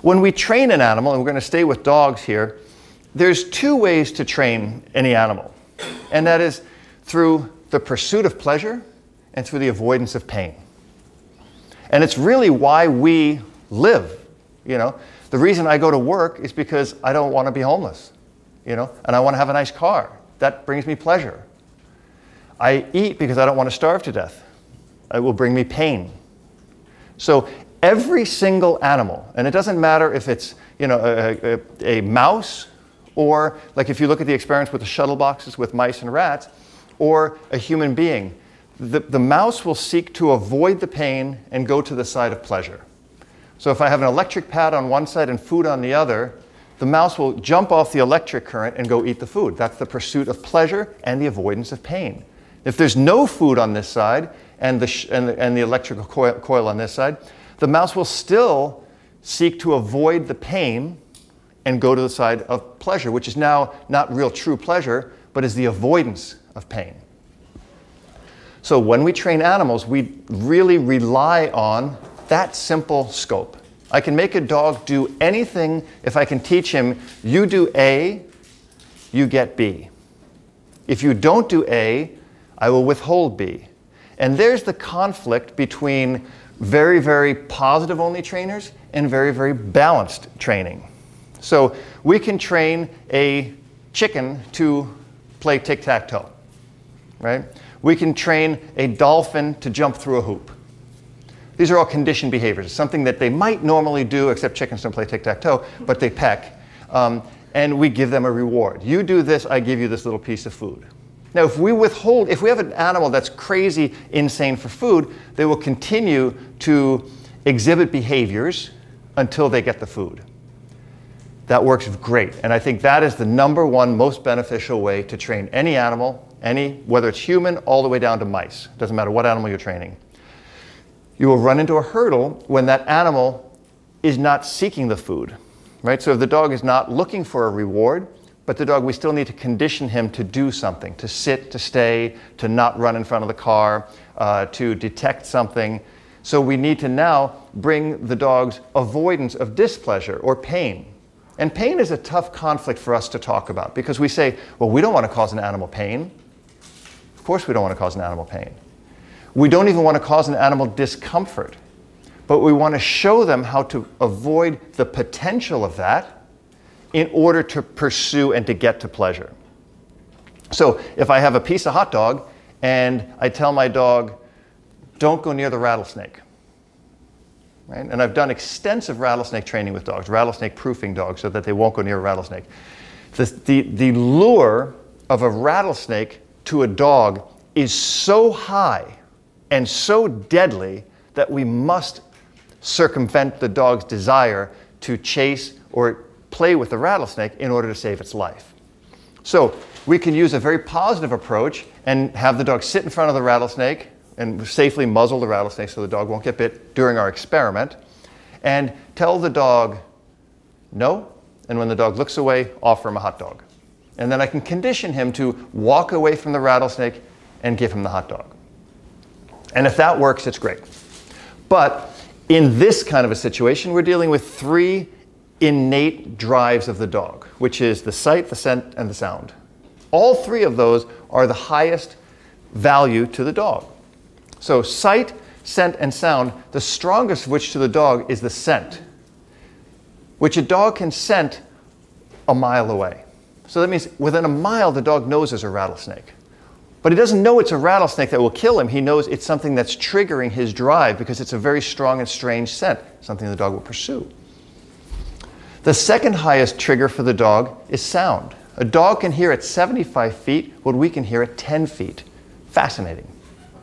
When we train an animal, and we're going to stay with dogs here, there's two ways to train any animal. And that is through the pursuit of pleasure and through the avoidance of pain. And it's really why we live, you know. The reason I go to work is because I don't want to be homeless, you know, and I want to have a nice car. That brings me pleasure. I eat because I don't want to starve to death. It will bring me pain. So every single animal, and it doesn't matter if it's, you know, a mouse, or like if you look at the experiments with the shuttle boxes with mice and rats, or a human being, the mouse will seek to avoid the pain and go to the side of pleasure. So if I have an electric pad on one side and food on the other, the mouse will jump off the electric current and go eat the food. That's the pursuit of pleasure and the avoidance of pain. If there's no food on this side and the electrical coil on this side, the mouse will still seek to avoid the pain and go to the side of pleasure, which is now not real true pleasure, but is the avoidance of pain. So when we train animals, we really rely on that simple scope. I can make a dog do anything if I can teach him, you do A, you get B. If you don't do A, I will withhold B. And there's the conflict between very, very positive only trainers and very, very balanced training. So we can train a chicken to play tic-tac-toe, right? We can train a dolphin to jump through a hoop. These are all conditioned behaviors. It's something that they might normally do, except chickens don't play tic-tac-toe, but they peck. And we give them a reward. You do this, I give you this little piece of food. Now, if we have an animal that's crazy, insane for food, they will continue to exhibit behaviors until they get the food. That works great. And I think that is the #1 most beneficial way to train any animal, whether it's human, all the way down to mice. Doesn't matter what animal you're training. You will run into a hurdle when that animal is not seeking the food, right? So if the dog is not looking for a reward, but the dog, we still need to condition him to do something, to sit, to stay, to not run in front of the car, to detect something. So we need to now bring the dog's avoidance of displeasure or pain. And pain is a tough conflict for us to talk about because we say, well, we don't want to cause an animal pain. Of course we don't want to cause an animal pain. We don't even want to cause an animal discomfort. But we want to show them how to avoid the potential of that in order to pursue and to get to pleasure. So if I have a piece of hot dog and I tell my dog, don't go near the rattlesnake. Right? And I've done extensive rattlesnake training with dogs, rattlesnake proofing dogs, so that they won't go near a rattlesnake. The lure of a rattlesnake to a dog is so high and so deadly that we must circumvent the dog's desire to chase or play with the rattlesnake in order to save its life. So we can use a very positive approach and have the dog sit in front of the rattlesnake and safely muzzle the rattlesnake so the dog won't get bit during our experiment, and tell the dog no, and when the dog looks away, offer him a hot dog. And then I can condition him to walk away from the rattlesnake and give him the hot dog. And if that works, it's great. But in this kind of a situation, we're dealing with 3 innate drives of the dog, which is the sight, the scent, and the sound. All 3 of those are the highest value to the dog. So sight, scent, and sound, the strongest of which to the dog is the scent, which a dog can scent a mile away. So that means within a mile, the dog knows there's a rattlesnake. But he doesn't know it's a rattlesnake that will kill him. He knows it's something that's triggering his drive because it's a very strong and strange scent, something the dog will pursue. The second highest trigger for the dog is sound. A dog can hear at 75 feet what we can hear at 10 feet. Fascinating,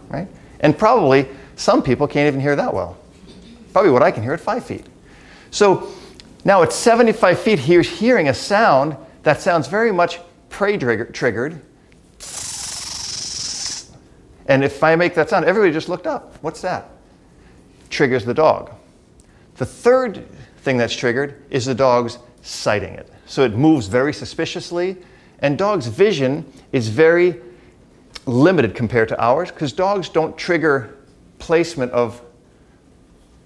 right? And probably some people can't even hear that well. Probably what I can hear at 5 feet. So now at 75 feet, he's hearing a sound that sounds very much prey triggered. And if I make that sound, everybody just looked up. What's that? Triggers the dog. The third thing that's triggered is the dog's sighting it. So it moves very suspiciously, and dogs' vision is very limited compared to ours because dogs don't trigger placement of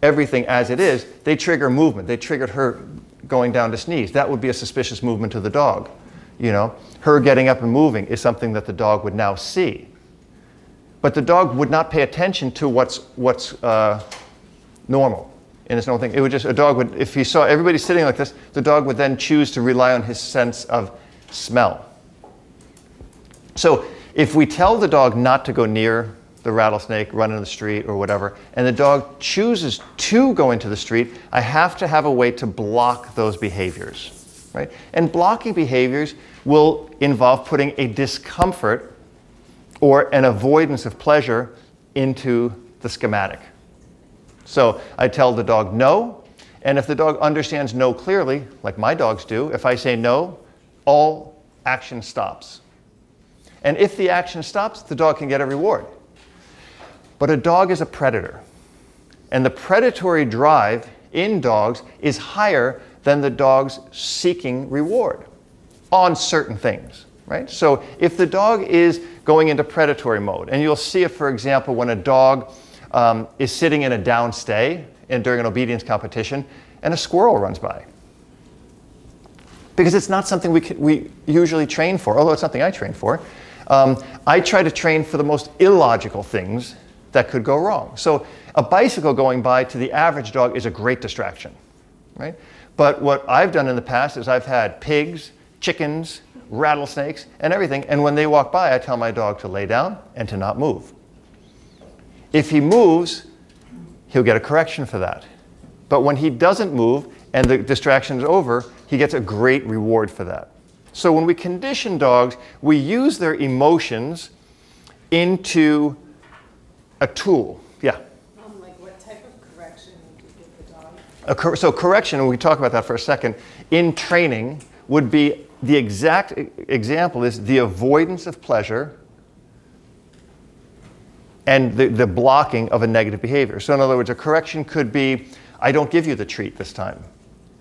everything as it is, they trigger movement. They triggered her going down to sneeze. That would be a suspicious movement to the dog. You know, her getting up and moving is something that the dog would now see. But the dog would not pay attention to what's normal in its normal thing. It would just, a dog would, if he saw everybody sitting like this, the dog would then choose to rely on his sense of smell. So if we tell the dog not to go near the rattlesnake, run in the street or whatever, and the dog chooses to go into the street, I have to have a way to block those behaviors, right? And blocking behaviors will involve putting a discomfort or an avoidance of pleasure into the schematic. So I tell the dog no, and if the dog understands no clearly, like my dogs do, if I say no, all action stops. And if the action stops, the dog can get a reward. But a dog is a predator. And the predatory drive in dogs is higher than the dog's seeking reward on certain things, right? So if the dog is going into predatory mode, and you'll see it, for example, when a dog is sitting in a down stay and during an obedience competition, and a squirrel runs by. Because it's not something we usually train for, although it's something I train for. I try to train for the most illogical things that could go wrong. So a bicycle going by to the average dog is a great distraction, right? But what I've done in the past is I've had pigs, chickens, rattlesnakes, and everything, and when they walk by, I tell my dog to lay down and to not move. If he moves, he'll get a correction for that. But when he doesn't move and the distraction is over, he gets a great reward for that. So when we condition dogs, we use their emotions into a tool. Yeah? Like what type of correction would you give the dog? So correction, and we can talk about that for a second, in training would be the exact example is the avoidance of pleasure and the blocking of a negative behavior. So in other words, a correction could be, I don't give you the treat this time,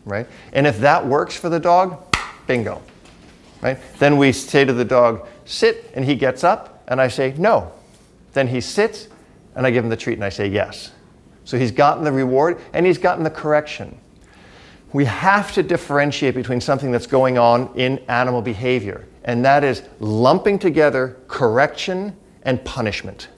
right? And if that works for the dog, bingo, right? Then we say to the dog, sit, and he gets up, and I say, no. Then he sits, and I give him the treat, and I say, yes. So he's gotten the reward, and he's gotten the correction. We have to differentiate between something that's going on in animal behavior, and that is lumping together correction and punishment.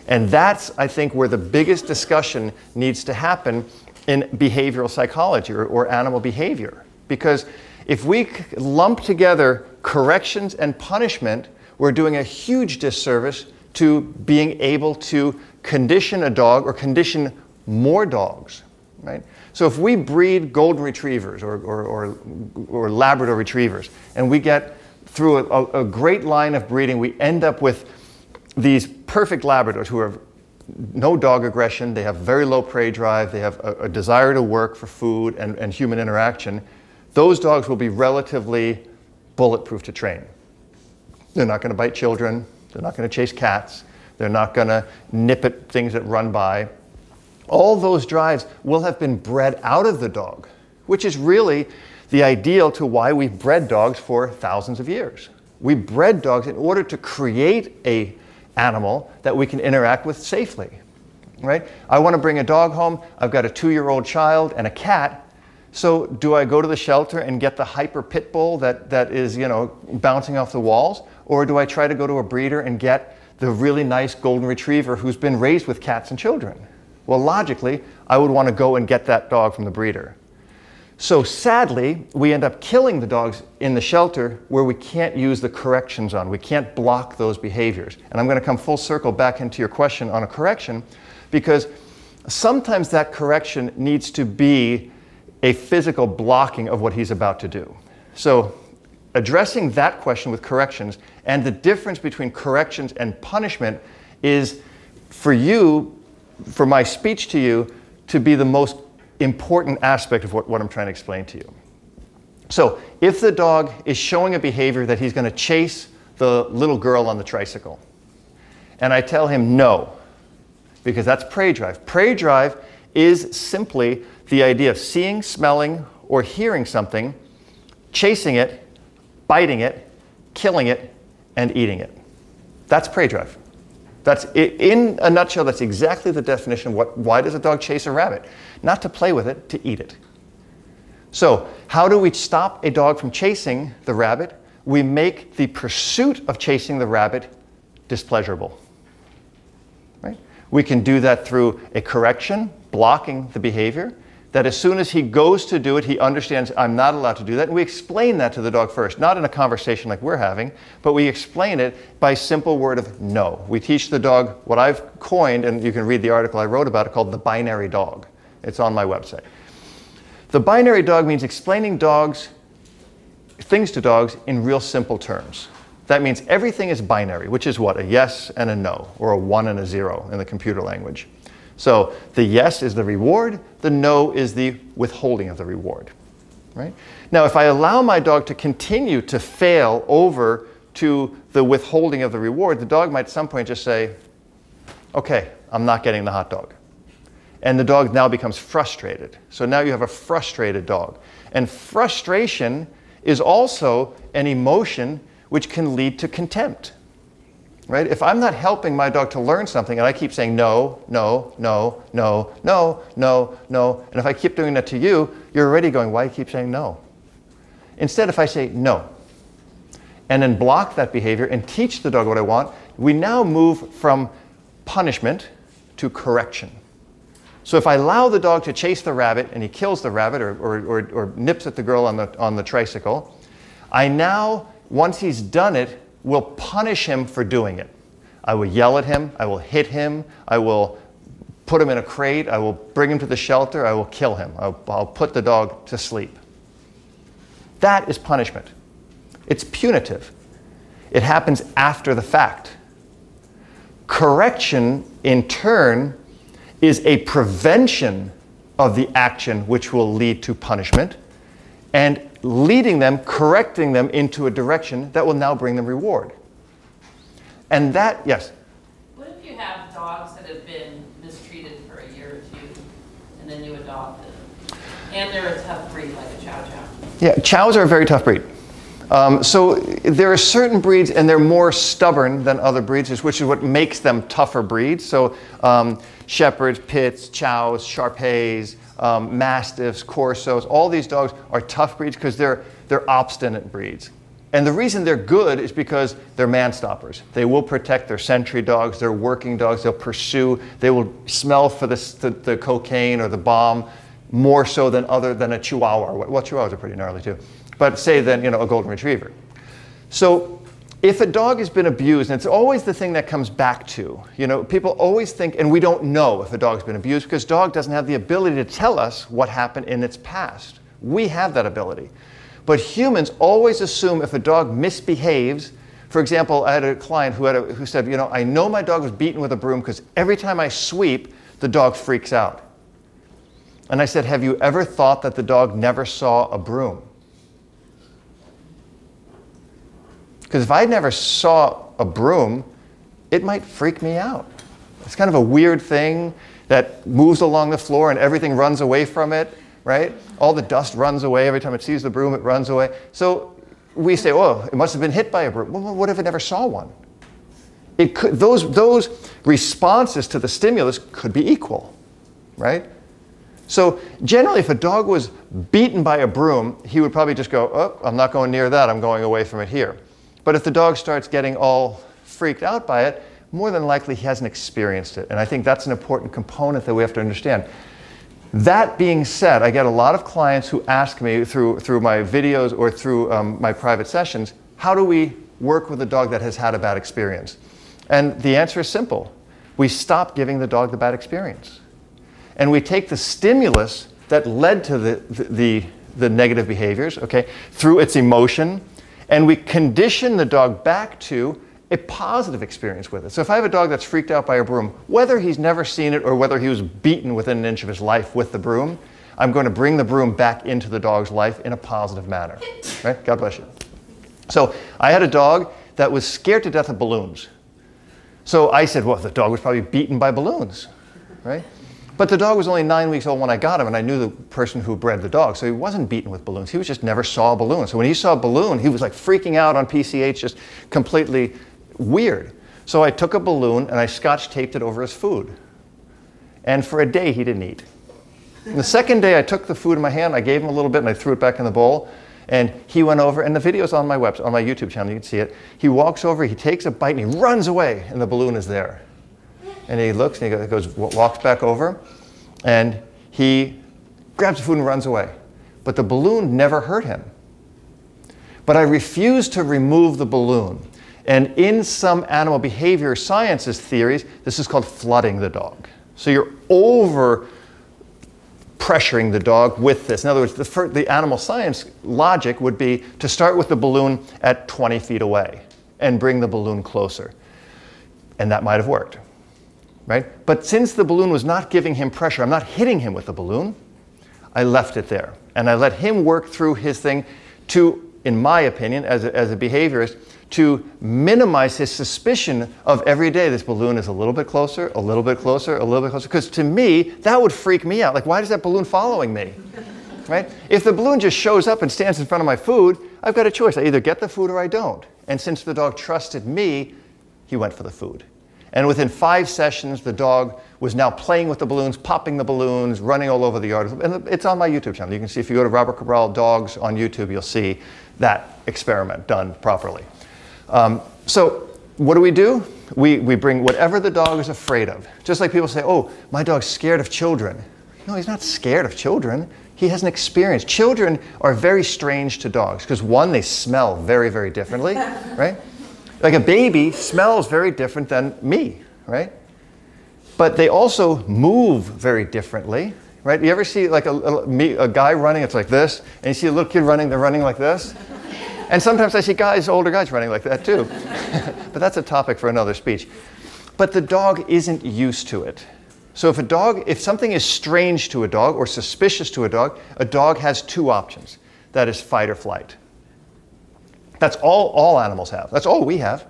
And that's, I think, where the biggest discussion needs to happen in behavioral psychology or animal behavior. Because if we lump together corrections and punishment, we're doing a huge disservice to being able to condition a dog or condition more dogs, right? So if we breed golden retrievers or Labrador retrievers, and we get through a great line of breeding, we end up with these perfect Labradors who have no dog aggression, they have very low prey drive, they have a desire to work for food and human interaction, those dogs will be relatively bulletproof to train. They're not going to bite children, they're not going to chase cats, they're not going to nip at things that run by. All those drives will have been bred out of the dog, which is really the ideal to why we've bred dogs for thousands of years. We bred dogs in order to create an animal that we can interact with safely, right? I want to bring a dog home. I've got a 2-year-old child and a cat. So do I go to the shelter and get the hyper pit bull that is, you know, bouncing off the walls? Or do I try to go to a breeder and get the really nice golden retriever who's been raised with cats and children? Well, logically, I would want to go and get that dog from the breeder. So sadly, we end up killing the dogs in the shelter where we can't use the corrections on. We can't block those behaviors. And I'm going to come full circle back into your question on a correction, because sometimes that correction needs to be a physical blocking of what he's about to do. So addressing that question with corrections and the difference between corrections and punishment is for you, for my speech to you, to be the most important aspect of what I'm trying to explain to you. So if the dog is showing a behavior that he's going to chase the little girl on the tricycle, and I tell him no, because that's prey drive. Prey drive is simply the idea of seeing, smelling, or hearing something, chasing it, biting it, killing it, and eating it. That's prey drive. In a nutshell, that's exactly the definition of why does a dog chase a rabbit? Not to play with it, to eat it. So how do we stop a dog from chasing the rabbit? We make the pursuit of chasing the rabbit displeasurable. Right? We can do that through a correction, blocking the behavior, that as soon as he goes to do it, he understands I'm not allowed to do that. And we explain that to the dog first, not in a conversation like we're having, but we explain it by simple word of no. We teach the dog what I've coined, and you can read the article I wrote about it, called the binary dog. It's on my website. The binary dog means explaining things to dogs in real simple terms. That means everything is binary, which is what? A yes and a no, or a 1 and a 0 in the computer language. So the yes is the reward, the no is the withholding of the reward. Right? Now, if I allow my dog to continue to fail over to the withholding of the reward, the dog might at some point just say, okay, I'm not getting the hot dog. And the dog now becomes frustrated. So now you have a frustrated dog. And frustration is also an emotion which can lead to contempt. Right? If I'm not helping my dog to learn something and I keep saying no, no, no, no, no, no, no, and if I keep doing that to you, you're already going, why do you keep saying no? Instead, if I say no, and then block that behavior and teach the dog what I want, we now move from punishment to correction. So if I allow the dog to chase the rabbit and he kills the rabbit or nips at the girl on the tricycle, I now, once he's done it, will punish him for doing it. I will yell at him, I will hit him, I will put him in a crate, I will bring him to the shelter, I will kill him, I'll put the dog to sleep. That is punishment. It's punitive. It happens after the fact. Correction, in turn, is a prevention of the action which will lead to punishment, and leading them, correcting them into a direction that will now bring them reward. And that, yes? What if you have dogs that have been mistreated for a year or two, and then you adopt them, and they're a tough breed, like a Chow Chow? Yeah, Chows are a very tough breed. So there are certain breeds, and they're more stubborn than other breeds, which is what makes them tougher breeds. So Shepherds, Pits, Chows, Shar-Peis, Mastiffs, Corsos, all these dogs are tough breeds because they're obstinate breeds. And the reason they're good is because they're man-stoppers. They will protect their sentry dogs, their working dogs, they'll pursue, they will smell for the cocaine or the bomb more so than a Chihuahua. Well, Chihuahuas are pretty gnarly too. But say then, a golden retriever. So if a dog has been abused, and it's always the thing that comes back to, people always think, and we don't know if a dog's been abused because dog doesn't have the ability to tell us what happened in its past. We have that ability. But humans always assume if a dog misbehaves. For example, I had a client who said, I know my dog was beaten with a broom because every time I sweep, the dog freaks out. And I said, have you ever thought that the dog never saw a broom? Because if I never saw a broom, it might freak me out. It's kind of a weird thing that moves along the floor and everything runs away from it, right? All the dust runs away. Every time it sees the broom, it runs away. So we say, oh, it must have been hit by a broom. Well, what if it never saw one? Those responses to the stimulus could be equal, right? So generally, if a dog was beaten by a broom, he would probably just go, oh, I'm not going near that. I'm going away from it here. But if the dog starts getting all freaked out by it, more than likely he hasn't experienced it. And I think that's an important component that we have to understand. That being said, I get a lot of clients who ask me through my videos or through my private sessions, how do we work with a dog that has had a bad experience? And the answer is simple. We stop giving the dog the bad experience. And we take the stimulus that led to the negative behaviors, okay, through its emotion, and we condition the dog back to a positive experience with it. So if I have a dog that's freaked out by a broom, whether he's never seen it or whether he was beaten within an inch of his life with the broom, I'm going to bring the broom back into the dog's life in a positive manner. Right? God bless you. So I had a dog that was scared to death of balloons. So I said, well, the dog was probably beaten by balloons, right? But the dog was only 9 weeks old when I got him, and I knew the person who bred the dog, so he wasn't beaten with balloons. He was just never saw a balloon. So when he saw a balloon, he was like freaking out on PCH, just completely weird. So I took a balloon and I scotch taped it over his food. And for a day, he didn't eat. And the second day, I took the food in my hand, I gave him a little bit, and I threw it back in the bowl. And he went over, and the video's on my website, on my YouTube channel, you can see it. He walks over, he takes a bite, and he runs away, and the balloon is there. And he looks, and he goes, walks back over, and he grabs the food and runs away. But the balloon never hurt him. But I refused to remove the balloon. And in some animal behavior sciences theories, this is called flooding the dog. So you're over pressuring the dog with this. In other words, the animal science logic would be to start with the balloon at 20 feet away and bring the balloon closer. And that might have worked, right? But since the balloon was not giving him pressure, I'm not hitting him with the balloon, I left it there. And I let him work through his thing to, in my opinion, as a behaviorist, to minimize his suspicion of every day this balloon is a little bit closer, a little bit closer, a little bit closer. Because to me, that would freak me out. Like, why is that balloon following me? Right? If the balloon just shows up and stands in front of my food, I've got a choice. I either get the food or I don't. And since the dog trusted me, he went for the food. And within 5 sessions, the dog was now playing with the balloons, popping the balloons, running all over the yard. And it's on my YouTube channel. You can see, if you go to Robert Cabral Dogs on YouTube, you'll see that experiment done properly. So what do? We bring whatever the dog is afraid of. Just like people say, oh, my dog's scared of children. No, he's not scared of children. He has an experience. Children are very strange to dogs because, one, they smell very, very differently, right? Like a baby smells very different than me, right? But they also move very differently, right? You ever see like a guy running, it's like this, and you see a little kid running, they're running like this? And sometimes I see older guys running like that too. But that's a topic for another speech. But the dog isn't used to it. So if something is strange to a dog or suspicious to a dog has 2 options. That is fight or flight. That's all animals have. That's all we have.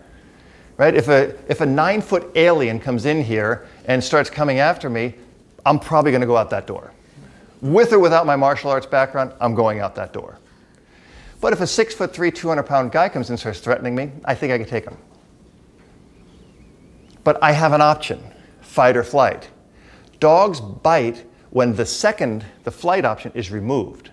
Right? If a 9-foot alien comes in here and starts coming after me, I'm probably going to go out that door. With or without my martial arts background, I'm going out that door. But if a 6'3", 200-pound guy comes in and starts threatening me, I think I could take him. But I have an option, fight or flight. Dogs bite when the flight option is removed.